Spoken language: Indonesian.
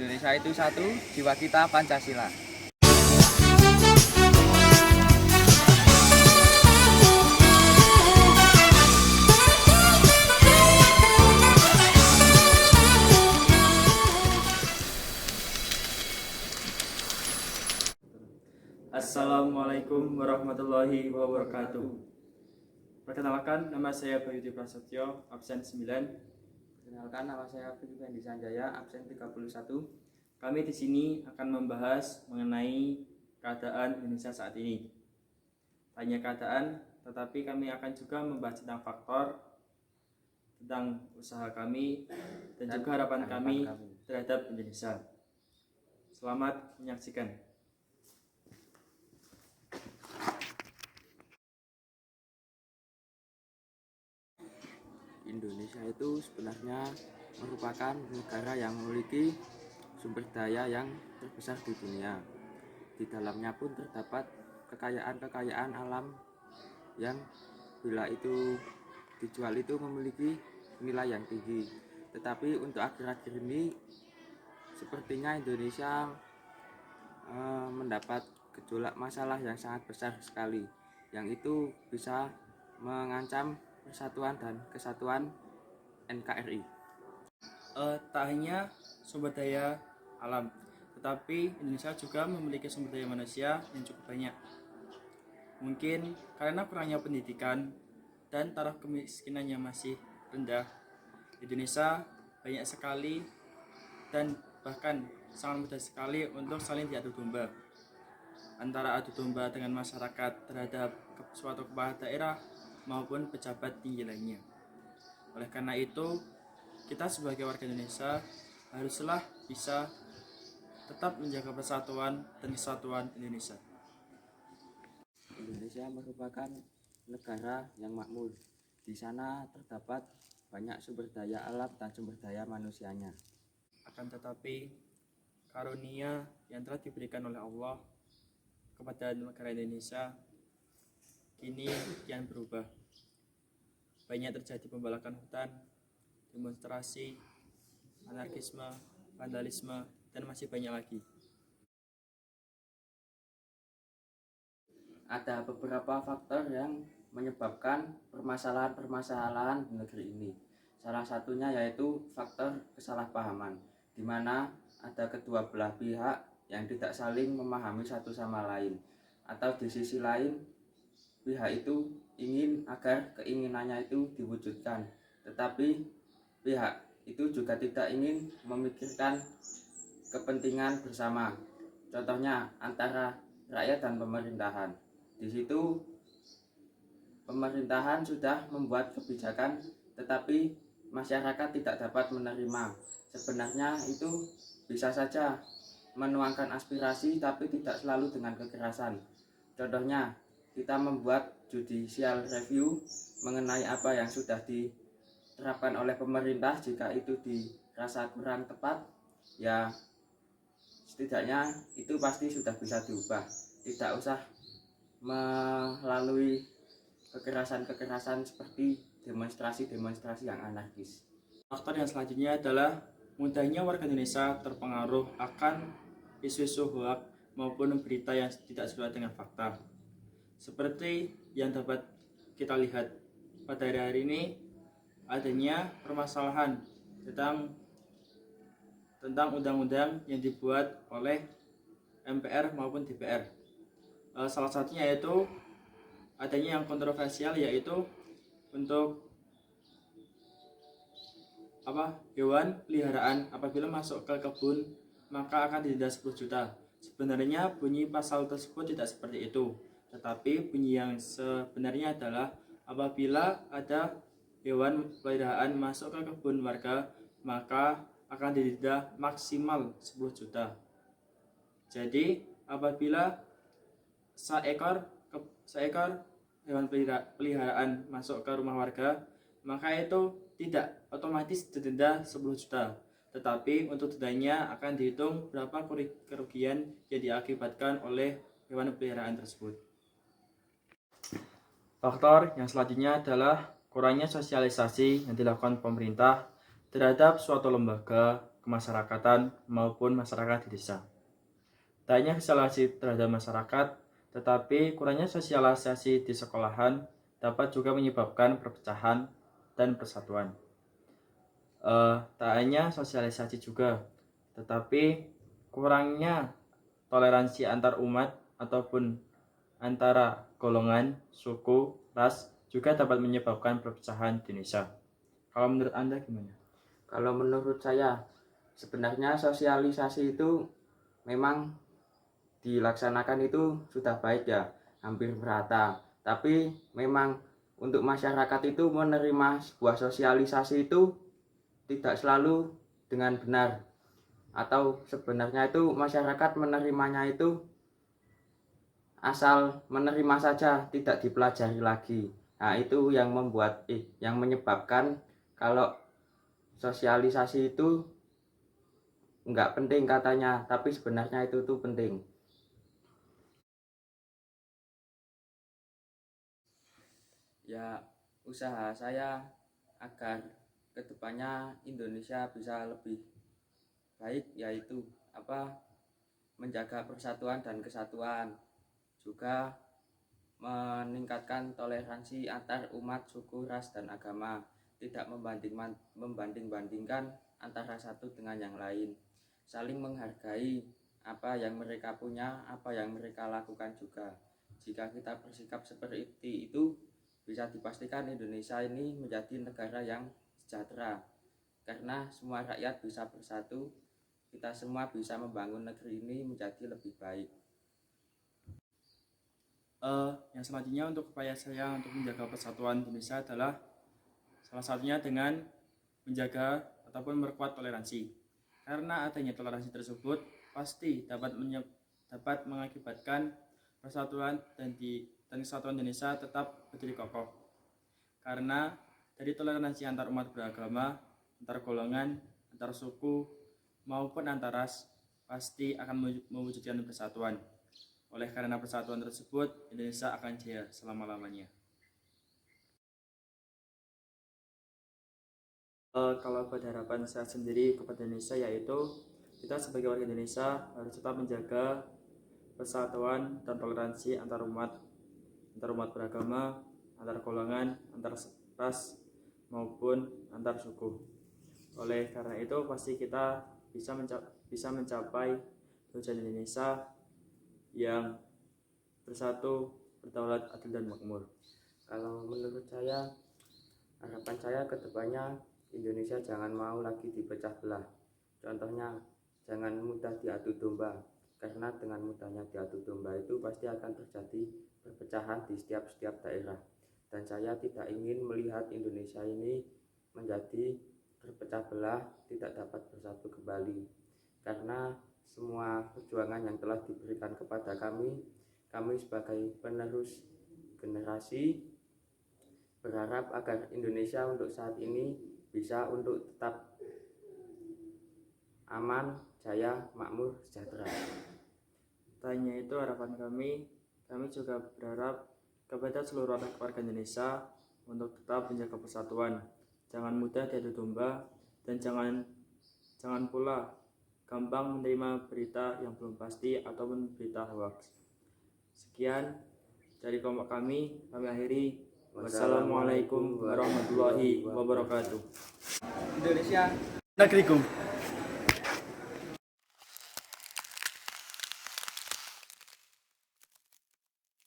Indonesia itu satu, jiwa kita Pancasila. Assalamualaikum warahmatullahi wabarakatuh. Perkenalkan, nama saya Bayudi Prasetyo, absen 9. Perkenalkan, nama saya Fendi Sanjaya, absen 31. Kami di sini akan membahas mengenai keadaan Indonesia saat ini. Hanya keadaan, tetapi kami akan juga membahas tentang faktor, tentang usaha kami, dan juga harapan kami terhadap Indonesia. Selamat menyaksikan. Indonesia itu sebenarnya merupakan negara yang memiliki sumber daya yang terbesar di dunia. Di dalamnya pun terdapat kekayaan alam yang bila itu dijual itu memiliki nilai yang tinggi. Tetapi untuk akhir-akhir ini sepertinya Indonesia mendapat gejolak masalah yang sangat besar sekali, yang itu bisa mengancam persatuan dan kesatuan NKRI. Tak hanya sumber daya alam, tetapi Indonesia juga memiliki sumber daya manusia yang cukup banyak. Mungkin karena kurangnya pendidikan dan taraf kemiskinan yang masih rendah, Indonesia banyak sekali dan bahkan sangat mudah sekali untuk saling diadu domba, antara adu domba dengan masyarakat terhadap suatu kepala daerah maupun pejabat tinggi lainnya. Oleh karena itu, kita sebagai warga Indonesia haruslah bisa tetap menjaga persatuan dan kesatuan Indonesia. Indonesia merupakan negara yang makmur. Di sana terdapat banyak sumber daya alam dan sumber daya manusianya. Akan tetapi, karunia yang telah diberikan oleh Allah kepada negara Indonesia kini kian berubah. Banyak terjadi pembalakan hutan, demonstrasi, anarkisme, vandalisme, dan masih banyak lagi. Ada beberapa faktor yang menyebabkan permasalahan-permasalahan di negeri ini. Salah satunya yaitu faktor kesalahpahaman, di mana ada kedua belah pihak yang tidak saling memahami satu sama lain, atau di sisi lain pihak itu ingin agar keinginannya itu diwujudkan, tetapi pihak itu juga tidak ingin memikirkan kepentingan bersama. Contohnya antara rakyat dan pemerintahan. Di situ pemerintahan sudah membuat kebijakan, tetapi masyarakat tidak dapat menerima. Sebenarnya itu bisa saja menuangkan aspirasi, tapi tidak selalu dengan kekerasan. Contohnya, kita membuat judicial review mengenai apa yang sudah diterapkan oleh pemerintah. Jika itu dirasa kurang tepat, ya setidaknya itu pasti sudah bisa diubah. Tidak usah melalui kekerasan-kekerasan seperti demonstrasi-demonstrasi yang anarkis. Faktor yang selanjutnya adalah mudahnya warga Indonesia terpengaruh akan isu-isu hoaks maupun berita yang tidak sesuai dengan fakta. Seperti yang dapat kita lihat pada hari ini, adanya permasalahan tentang undang-undang yang dibuat oleh MPR maupun DPR. Salah satunya yaitu adanya yang kontroversial, yaitu untuk hewan peliharaan apabila masuk ke kebun maka akan didenda 10 juta. Sebenarnya bunyi pasal tersebut tidak seperti itu, tetapi bunyi yang sebenarnya adalah apabila ada hewan peliharaan masuk ke kebun warga maka akan didenda maksimal 10 juta. Jadi apabila seekor hewan peliharaan masuk ke rumah warga, maka itu tidak otomatis didenda 10 juta. Tetapi untuk dendanya akan dihitung berapa kerugian yang diakibatkan oleh hewan peliharaan tersebut. Faktor yang selanjutnya adalah kurangnya sosialisasi yang dilakukan pemerintah terhadap suatu lembaga kemasyarakatan maupun masyarakat di desa. Tak hanya sosialisasi terhadap masyarakat, tetapi kurangnya sosialisasi di sekolahan dapat juga menyebabkan perpecahan dan persatuan. Tak hanya sosialisasi juga, tetapi kurangnya toleransi antar umat ataupun antara golongan, suku, ras juga dapat menyebabkan perpecahan di Indonesia. Kalau menurut Anda gimana? Kalau menurut saya, sebenarnya sosialisasi itu memang dilaksanakan itu sudah baik ya, hampir merata. Tapi memang untuk masyarakat itu menerima sebuah sosialisasi itu tidak selalu dengan benar. Atau sebenarnya itu masyarakat menerimanya itu asal menerima saja, tidak dipelajari lagi. Nah, itu yang menyebabkan kalau sosialisasi itu enggak penting katanya, tapi sebenarnya itu tuh penting. Ya, usaha saya agar kedepannya Indonesia bisa lebih baik, yaitu menjaga persatuan dan kesatuan, juga meningkatkan toleransi antar umat, suku, ras, dan agama, tidak membanding-bandingkan antara satu dengan yang lain, saling menghargai apa yang mereka punya, apa yang mereka lakukan juga. Jika kita bersikap seperti itu, bisa dipastikan Indonesia ini menjadi negara yang sejahtera, karena semua rakyat bisa bersatu, kita semua bisa membangun negeri ini menjadi lebih baik. Yang selanjutnya untuk upaya saya untuk menjaga persatuan Indonesia adalah salah satunya dengan menjaga ataupun memperkuat toleransi. Karena adanya toleransi tersebut pasti dapat mengakibatkan persatuan dan kesatuan Indonesia tetap berdiri kokoh. Karena dari toleransi antar umat beragama, antar golongan, antar suku maupun antar ras pasti akan mewujudkan persatuan. Oleh karena persatuan tersebut, Indonesia akan jaya selama-lamanya. Kalau buat harapan saya sendiri kepada Indonesia, yaitu kita sebagai warga Indonesia harus tetap menjaga persatuan dan toleransi antar umat beragama, antar golongan, antar ras maupun antar suku. Oleh karena itu pasti kita bisa mencapai tujuan Indonesia yang bersatu, berdaulat, adil, dan makmur. Kalau menurut saya, harapan saya ke depannya Indonesia jangan mau lagi dipecah belah. Contohnya, jangan mudah diadu domba, karena dengan mudahnya diadu domba itu pasti akan terjadi perpecahan di setiap daerah. Dan saya tidak ingin melihat Indonesia ini menjadi terpecah belah, tidak dapat bersatu kembali. Karena semua perjuangan yang telah diberikan kepada kami sebagai penerus generasi berharap agar Indonesia untuk saat ini bisa untuk tetap aman, jaya, makmur, sejahtera. Tanya itu harapan kami juga berharap kepada seluruh warga Indonesia untuk tetap menjaga persatuan, jangan mudah diadu domba, dan jangan pula gampang menerima berita yang belum pasti ataupun berita hoax. Sekian dari kelompok kami akhiri. Wassalamualaikum warahmatullahi wabarakatuh. Indonesia negeriku.